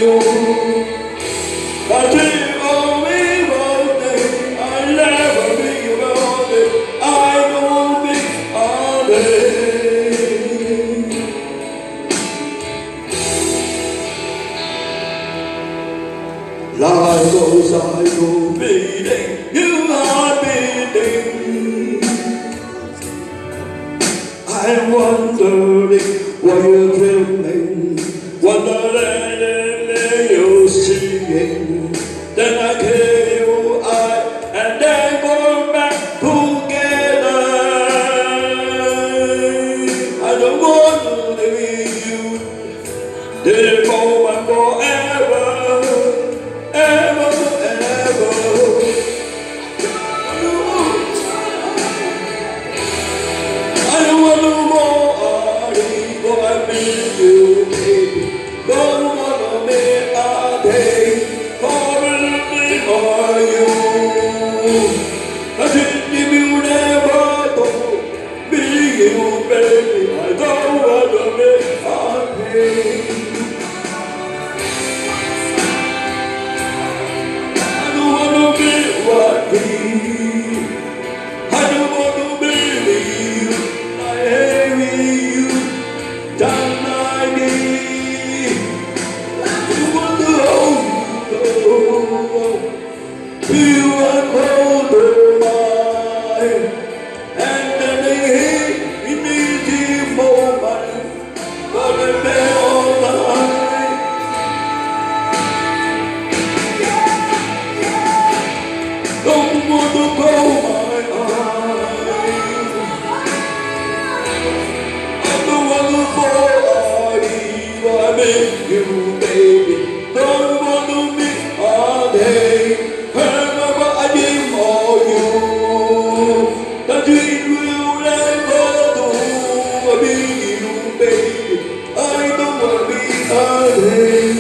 you. I dream of me one day, I never be about it. I know me all day. Life goes on, go beating, you are beating. I'm wondering what you're dreaming, wondering you're singing. Then I kill you, and then go back together. I don't want to leave you, this moment forever, ever, ever. I don't want no more, but I miss you, baby. Don't wanna make a day for me or you. I think if you never told me you, baby, I don't wanna make a day. I don't wanna be what he. I don't wanna believe I hate you, down my knee. You want to hold you are cold mine, and then they hit me the moment, but I felt all night. Don't want to go my eyes. I don't want to body, I miss you, baby. Don't want to miss all day. Remember I did for you. The dream will never do. I miss you, baby. I don't want to be all day.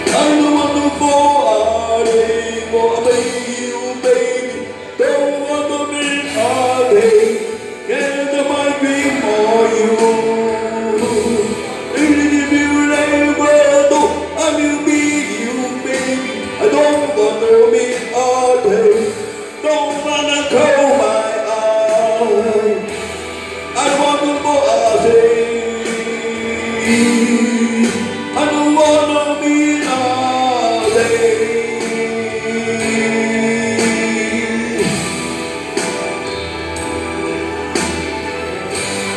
I don't want to body, but I miss you, baby. Don't want to be all day. Get my dream for you. If you never do, I will be you, baby. I don't want to be all day. Don't wanna close my eyes. I don't want to go all day. I don't wanna be all day.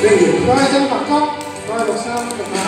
Thank you. Mời cho mặt không, mời một sao.